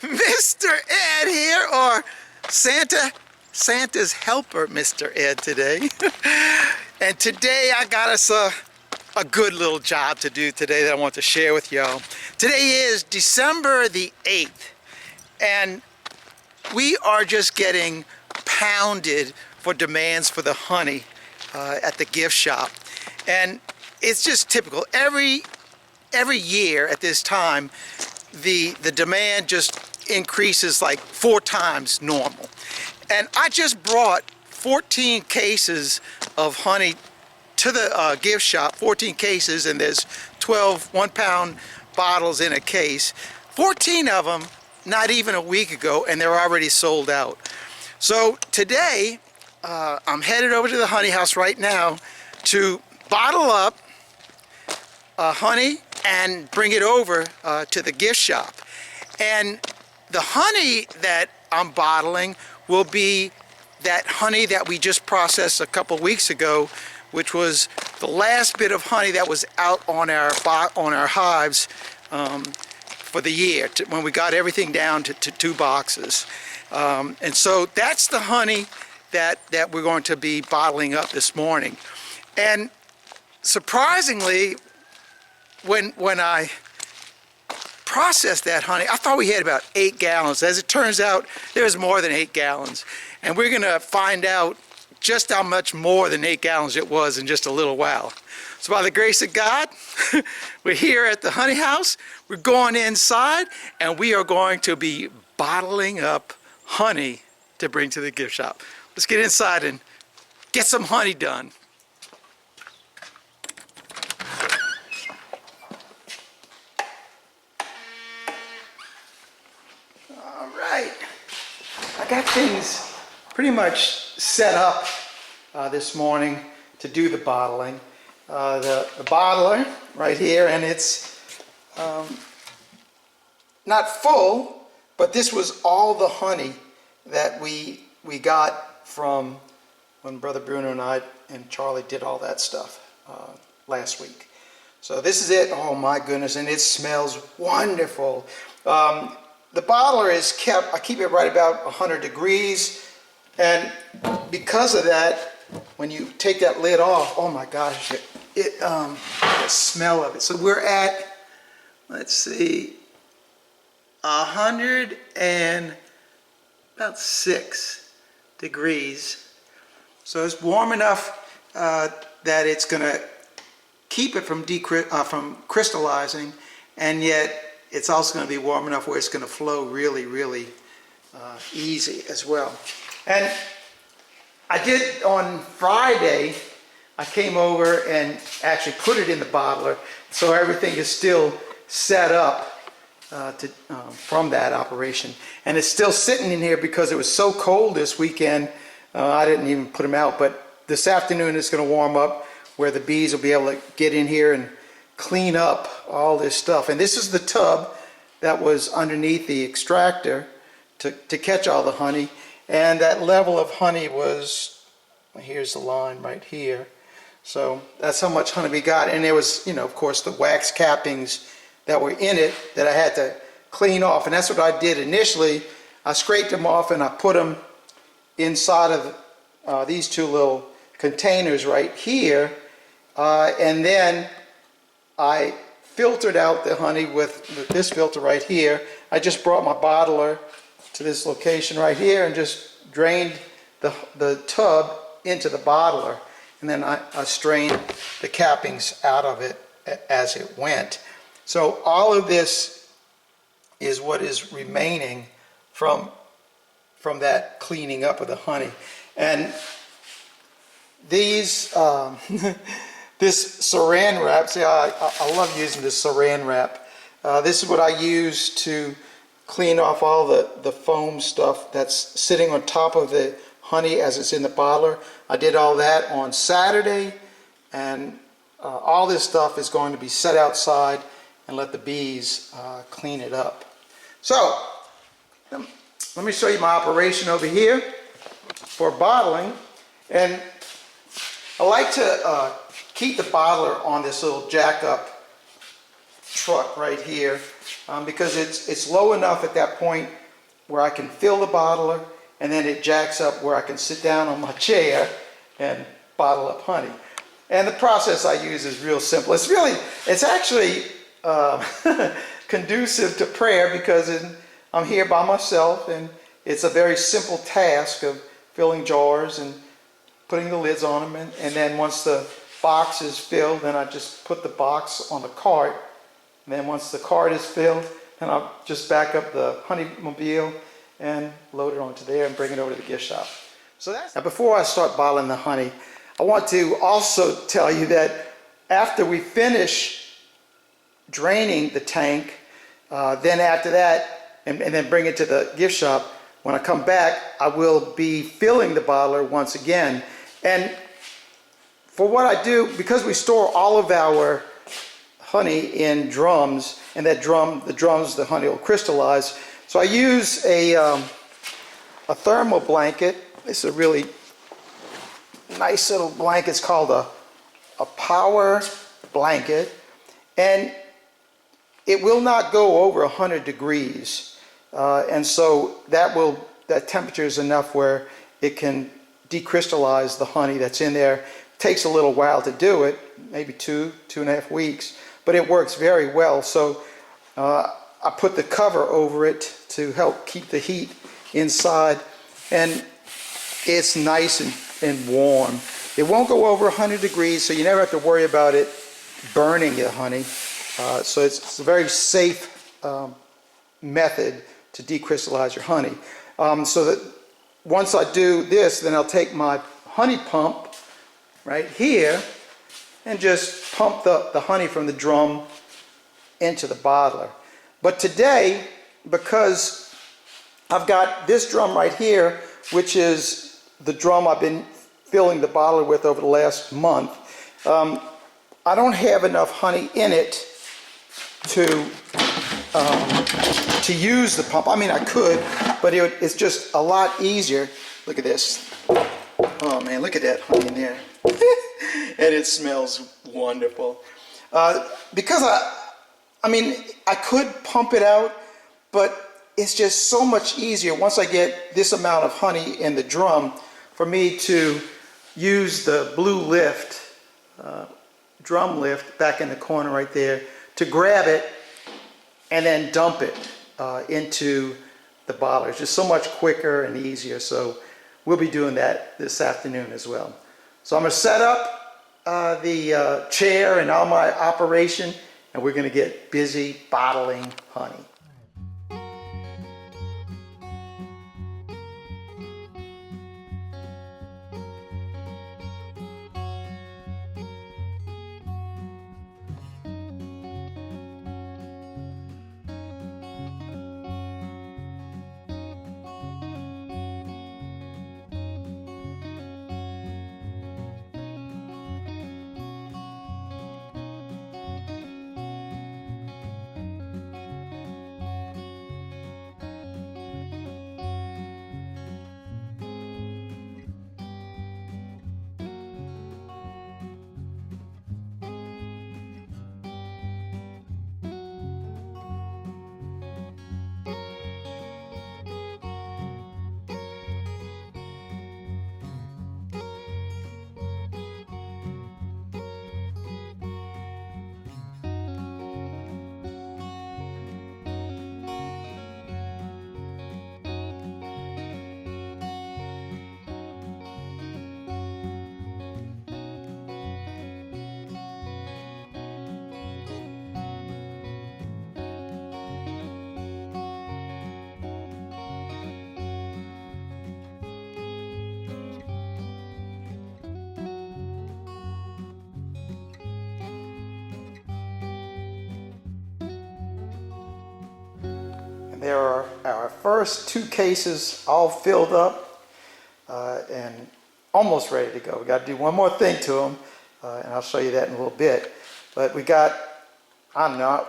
Mr. Ed here, or Santa's helper, Mr. Ed today. And today I got us a good little job to do today that I want to share with y'all. Today is December the 8th, and we are just getting pounded for demands for the honey at the gift shop. And it's just typical. Every year at this time, the demand just increases like 4 times normal. And I just brought 14 cases of honey to the gift shop, 14 cases, and there's 12 1-pound bottles in a case. 14 of them not even a week ago, and they're already sold out. So today, I'm headed over to the honey house right now to bottle up honey and bring it over to the gift shop. And the honey that I'm bottling will be that honey that we just processed a couple weeks ago, which was the last bit of honey that was out on our hives for the year, when we got everything down to 2 boxes. And so that's the honey that we're going to be bottling up this morning. And surprisingly, when I processed that honey, I thought we had about 8 gallons. As it turns out, there's more than 8 gallons. And we're going to find out just how much more than 8 gallons it was in just a little while. So by the grace of God, we're here at the honey house. We're going inside, and we are going to be bottling up honey to bring to the gift shop. Let's get inside and get some honey done. All right, I got things pretty much set up this morning to do the bottling. The bottler right here, and it's not full, but this was all the honey that we got from when Brother Bruno and I and Charlie did all that stuff last week. So this is it. Oh my goodness, and it smells wonderful. The bottler is kept, I keep it right about 100 degrees, and because of that, when you take that lid off, oh my gosh, the smell of it. So we're at, let's see, 106 degrees. So it's warm enough that it's going to keep it from crystallizing, and yet it's also going to be warm enough where it's going to flow really, really easy as well. And I did on Friday, I came over and actually put it in the bottler, so everything is still set up from that operation. And it's still sitting in here because it was so cold this weekend, I didn't even put them out. But this afternoon it's going to warm up where the bees will be able to get in here and clean up all this stuff. And this is the tub that was underneath the extractor to catch all the honey. And that level of honey was, here's the line right here. So that's how much honey we got. And there was, you know, of course, the wax cappings that were in it that I had to clean off. And that's what I did initially. I scraped them off and I put them inside of these 2 little containers right here. And then I filtered out the honey with this filter right here. I just brought my bottler to this location right here and just drained the tub into the bottler, and then I strained the cappings out of it as it went. So all of this is what is remaining from that cleaning up of the honey. And these this saran wrap, see, I love using this saran wrap. This is what I use to clean off all the foam stuff that's sitting on top of the honey as it's in the bottler. I did all that on Saturday, and all this stuff is going to be set outside and let the bees clean it up. So let me show you my operation over here for bottling. And I like to keep the bottler on this little jack-up truck right here. because it's low enough at that point where I can fill the bottler, and then it jacks up where I can sit down on my chair and bottle up honey. And the process I use is real simple. It's actually conducive to prayer, because I'm here by myself, and it's a very simple task of filling jars and putting the lids on them, and then once the box is filled, then I just put the box on the cart, and then once the cart is filled, then I'll just back up the honeymobile and load it onto there and bring it over to the gift shop. Now, before I start bottling the honey, I want to also tell you that after we finish draining the tank, then after that, and then bring it to the gift shop, when I come back, I will be filling the bottler once again. And for what I do, because we store all of our honey in drums, and the drums, the honey will crystallize. So I use a thermal blanket. It's a really nice little blanket. It's called a power blanket, and it will not go over 100 degrees. And so that temperature is enough where it can decrystallize the honey that's in there. It takes a little while to do it, maybe 2.5 weeks, but it works very well. So I put the cover over it to help keep the heat inside, and it's nice and warm. It won't go over 100 degrees, so you never have to worry about it burning the honey. So it's a very safe method to decrystallize your honey. So that once I do this, then I'll take my honey pump right here and just pump the honey from the drum into the bottler. But today, because I've got this drum right here, which is the drum I've been filling the bottler with over the last month, I don't have enough honey in it to use the pump. I mean, I could, but it's just a lot easier. Look at this. Oh man, look at that honey in there. And it smells wonderful. Because I mean, I could pump it out, but it's just so much easier once I get this amount of honey in the drum for me to use the blue lift, drum lift back in the corner right there, to grab it and then dump it into the bottler. It's just so much quicker and easier. So we'll be doing that this afternoon as well. So I'm going to set up the chair and all my operation, and we're going to get busy bottling honey. There are our first 2 cases all filled up and almost ready to go. We got to do one more thing to them, and I'll show you that in a little bit. But we got, I don't know,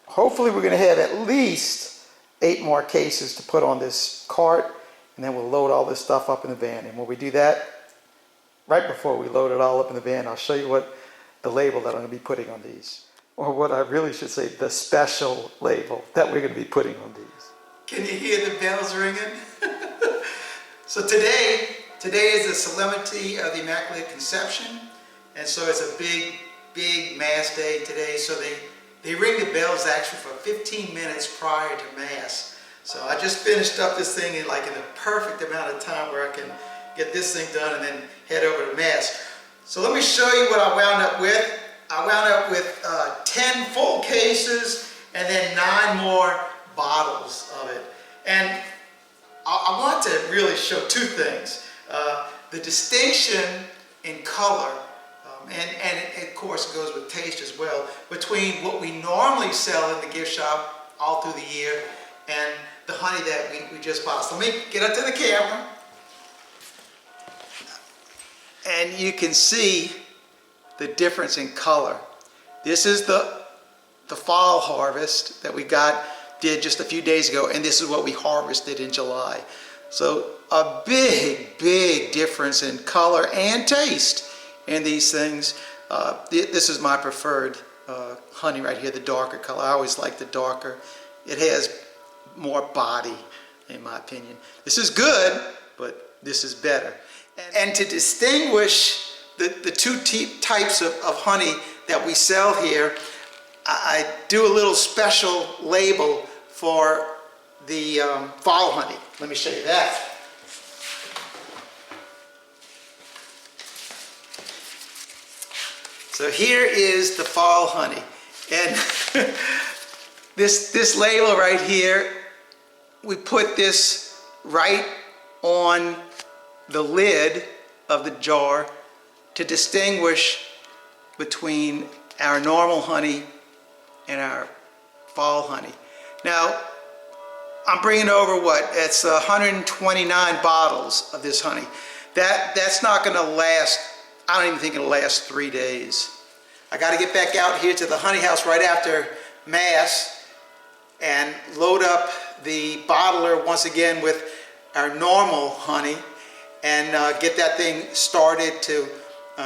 hopefully we're going to have at least 8 more cases to put on this cart, and then we'll load all this stuff up in the van. And when we do that, right before we load it all up in the van, I'll show you what the label that I'm going to be putting on these. or what I really should say, the special label that we're going to be putting on these. Can you hear the bells ringing? So today is the Solemnity of the Immaculate Conception, and so it's a big Mass day today. So they ring the bells actually for 15 minutes prior to Mass. So I just finished up this thing in the perfect amount of time where I can get this thing done and then head over to Mass. So let me show you what I wound up with. I wound up with 10 full cases and then 9 more bottles of it. And I want to really show two things. The distinction in color, and it, of course it goes with taste as well, between what we normally sell in the gift shop all through the year and the honey that we just bought. So let me get up to the camera. And you can see the difference in color. This is the fall harvest that we did just a few days ago, and this is what we harvested in July. So a big difference in color and taste in these things. This is my preferred honey right here, the darker color. I always like the darker. It has more body, in my opinion. This is good, but this is better. And to distinguish the two types of honey that we sell here, I do a little special label for the fall honey. Let me show you that. So here is the fall honey. And this label right here, we put this right on the lid of the jar to distinguish between our normal honey and our fall honey. Now, I'm bringing over it's 129 bottles of this honey. That's not going to last, I don't even think it'll last 3 days. I got to get back out here to the honey house right after Mass and load up the bottler once again with our normal honey and get that thing started to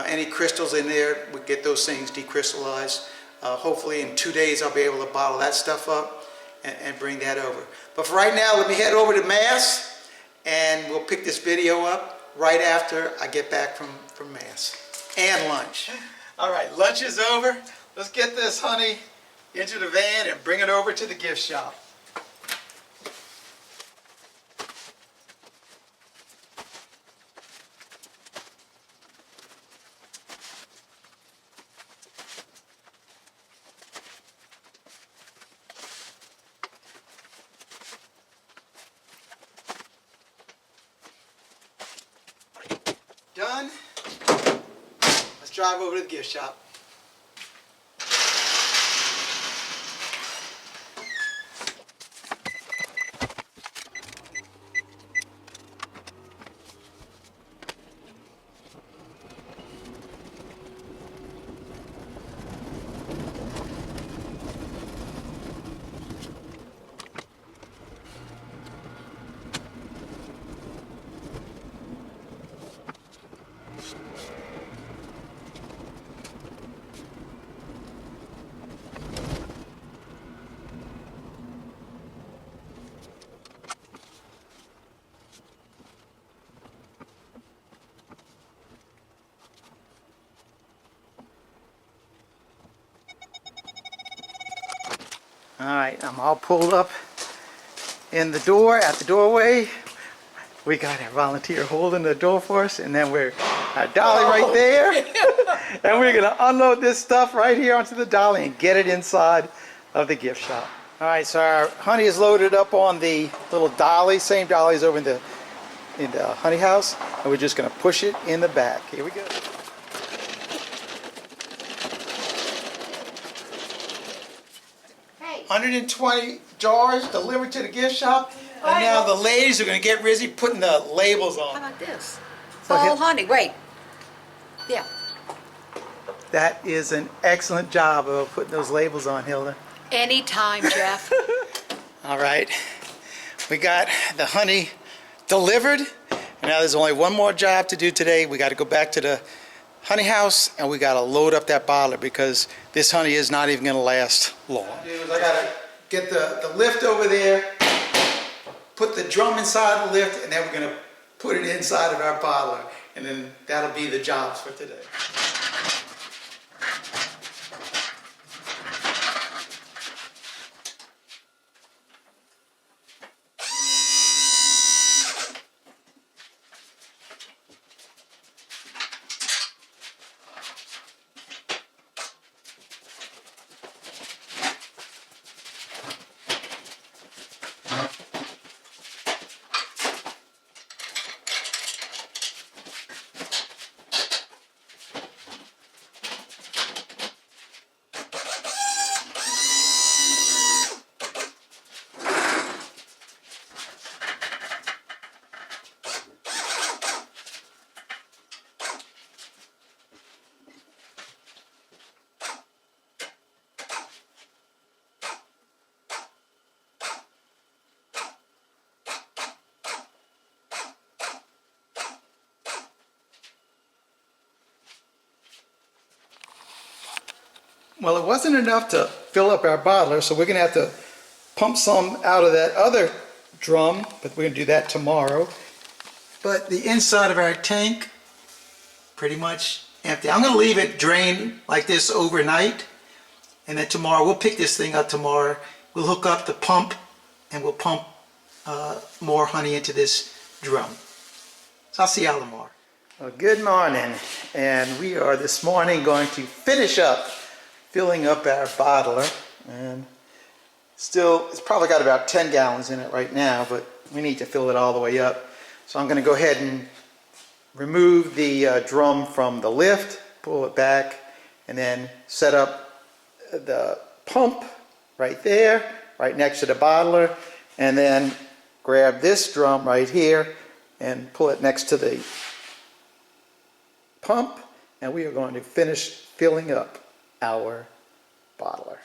any crystals in there, we get those things decrystallized. Hopefully in 2 days I'll be able to bottle that stuff up and bring that over. But for right now, let me head over to Mass and we'll pick this video up right after I get back from Mass and lunch. All right, lunch is over. Let's get this honey into the van and bring it over to the gift shop. Done. Let's drive over to the gift shop. All right, I'm all pulled up in the door, at the doorway. We got our volunteer holding the door for us, and then our dolly right there. And we're gonna unload this stuff right here onto the dolly and get it inside of the gift shop. All right, so our honey is loaded up on the little dolly, same dollies over in the honey house, and we're just gonna push it in the back. Here we go. Hey. 120 jars delivered to the gift shop, and now the ladies are going to get busy putting the labels on. How about this? Fall honey, wait. Yeah. That is an excellent job of putting those labels on, Hilda. Anytime, Jeff. All right, we got the honey delivered. Now there's only one more job to do today. We got to go back to honey house, and we gotta load up that bottler because this honey is not even gonna last long. I gotta get the lift over there, put the drum inside the lift, and then we're gonna put it inside of our bottler, and then that'll be the jobs for today. Well, it wasn't enough to fill up our bottler, so we're gonna have to pump some out of that other drum, but we're gonna do that tomorrow. But the inside of our tank, pretty much empty. I'm gonna leave it drain like this overnight, and then tomorrow, we'll pick this thing up tomorrow. We'll hook up the pump, and we'll pump more honey into this drum. So I'll see y'all tomorrow. Well, good morning, and we are this morning going to finish up filling up our bottler, and still it's probably got about 10 gallons in it right now, but we need to fill it all the way up. So I'm going to go ahead and remove the drum from the lift, pull it back, and then set up the pump right there, right next to the bottler, and then grab this drum right here and pull it next to the pump, and we are going to finish filling up our bottler.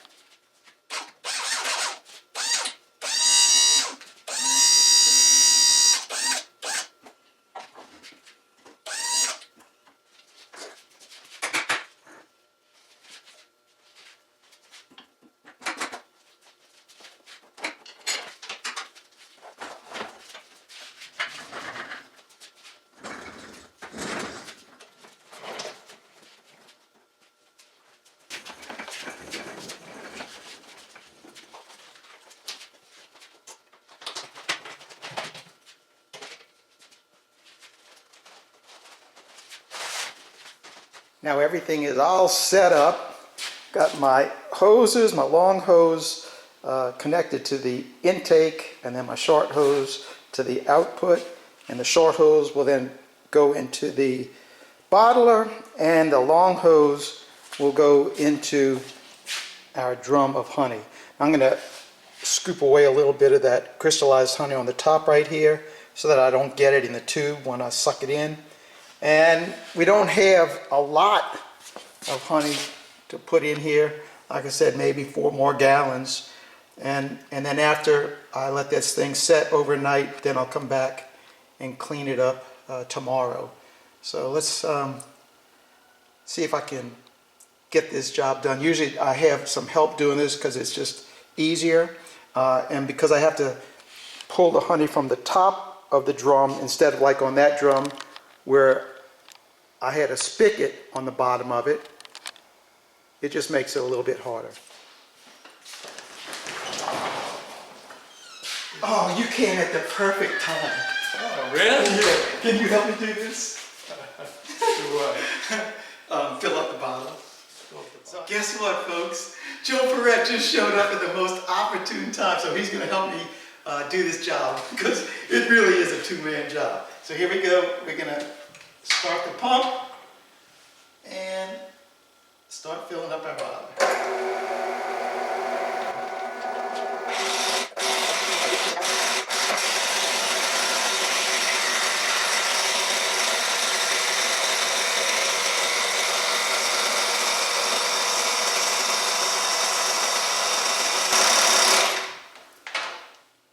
Now everything is all set up. Got my hoses, my long hose connected to the intake, and then my short hose to the output, and the short hose will then go into the bottler, and the long hose will go into our drum of honey. I'm going to scoop away a little bit of that crystallized honey on the top right here so that I don't get it in the tube when I suck it in. And we don't have a lot of honey to put in here. Like I said, maybe 4 more gallons. And then after I let this thing set overnight, then I'll come back and clean it up tomorrow. So let's see if I can get this job done. Usually I have some help doing this because it's just easier. And because I have to pull the honey from the top of the drum instead of like on that drum where I had a spigot on the bottom of it, it just makes it a little bit harder. Oh, you came at the perfect time. Oh, really? Yeah. Can you help me do this? Do what? Fill up the bottle. So guess what, folks? Joe Perret just showed up at the most opportune time, so he's going to help me do this job because it really is a two-man job. So here we go. We're going to start the pump and start filling up our bottle.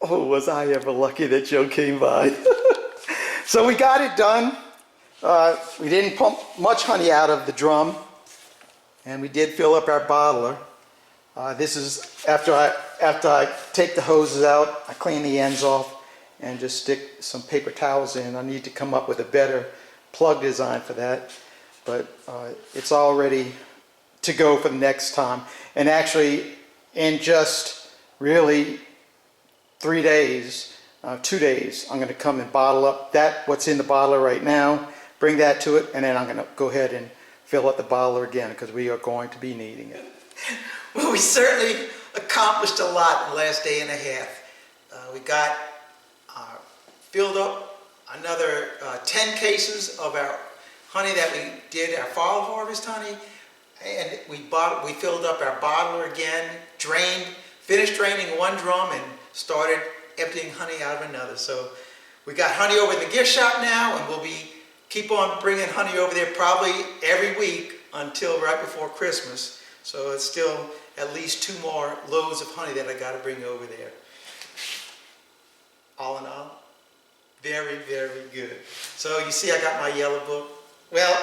Oh, was I ever lucky that Joe came by. So we got it done. We didn't pump much honey out of the drum, and we did fill up our bottler. This is after I take the hoses out, I clean the ends off and just stick some paper towels in. I need to come up with a better plug design for that, but it's all ready to go for the next time. And actually, in just really 3 days, 2 days, I'm going to come and bottle up what's in the bottler right now, bring that to it, and then I'm going to go ahead and fill up the bottler again because we are going to be needing it. Well, we certainly accomplished a lot in the last day and a half. We got filled up another 10 cases of our honey that we did, our fall harvest honey, and we filled up our bottler again, finished draining one drum and started emptying honey out of another. So we got honey over in the gift shop now, and we'll keep on bringing honey over there probably every week until right before Christmas. So it's still at least 2 more loads of honey that I got to bring over there. All in all, very, very good. So you see I got my yellow book. Well,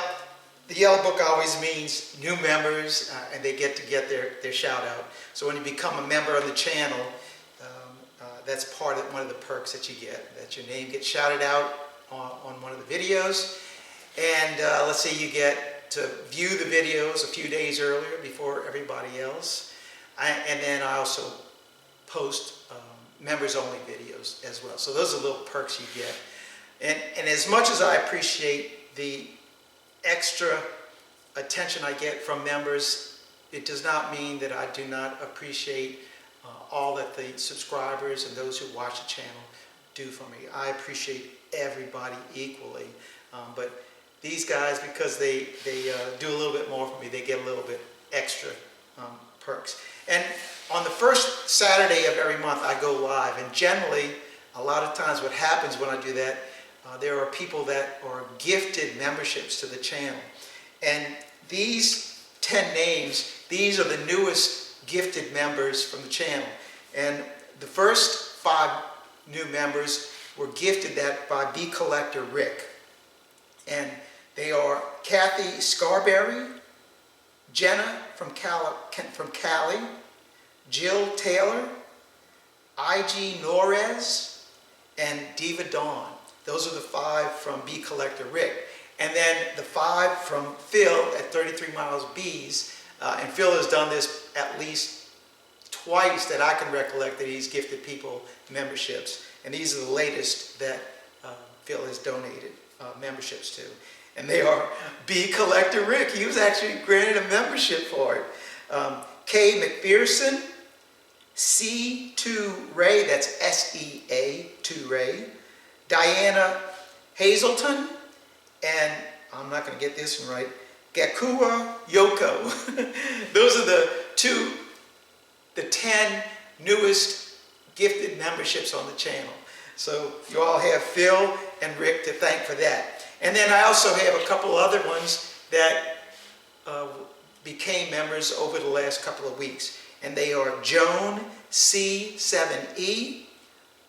the yellow book always means new members, and they get their shout out. So when you become a member of the channel, that's one of the perks that you get, that your name gets shouted out on one of the videos. And let's say you get to view the videos a few days earlier before everybody else. And then I also post members only videos as well. So those are little perks you get. And as much as I appreciate the extra attention I get from members, it does not mean that I do not appreciate all that the subscribers and those who watch the channel do for me. I appreciate everybody equally. But these guys, because they do a little bit more for me, they get a little bit extra perks. And on the first Saturday of every month, I go live. And generally, a lot of times what happens when I do that, there are people that are gifted memberships to the channel. And these 10 names, these are the newest gifted members from the channel. And the first 5 new members were gifted that by Bee Collector Rick. And they are Kathy Scarberry, Jenna from Cali, Jill Taylor, IG Norez, and Diva Dawn. Those are the 5 from Bee Collector Rick. And then the 5 from Phil at 33 Miles Bees. And Phil has done this at least twice that I can recollect that he's gifted people memberships. And these are the latest that Phil has donated memberships to. And they are Bee Collector Rick. He was actually granted a membership for it. Kay McPherson, C2 Ray, that's SEA 2 Ray. Diana Hazelton, and I'm not going to get this one right, Gakua Yoko. Those are the 10 newest gifted memberships on the channel. So you all have Phil and Rick to thank for that. And then I also have a couple other ones that became members over the last couple of weeks. And they are Joan C7E,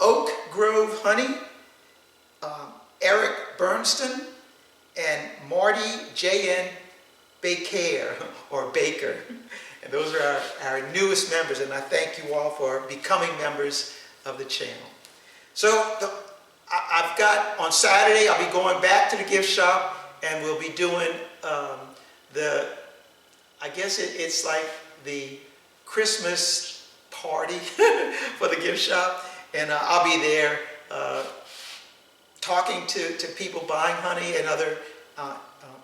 Oak Grove Honey, Eric Bernston, and Marty JN Baker, or Baker. And those are our newest members, and I thank you all for becoming members of the channel. So I've got, on Saturday, I'll be going back to the gift shop, and we'll be doing I guess it's like the Christmas party for the gift shop, and I'll be there talking to people buying honey and other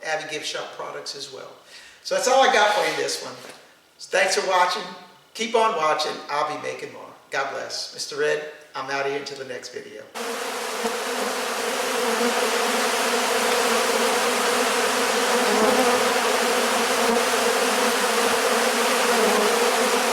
Abbey Gift Shop products as well. So that's all I got for you this one. So thanks for watching. Keep on watching. I'll be making more. God bless. Mr. Red, I'm out of here until the next video.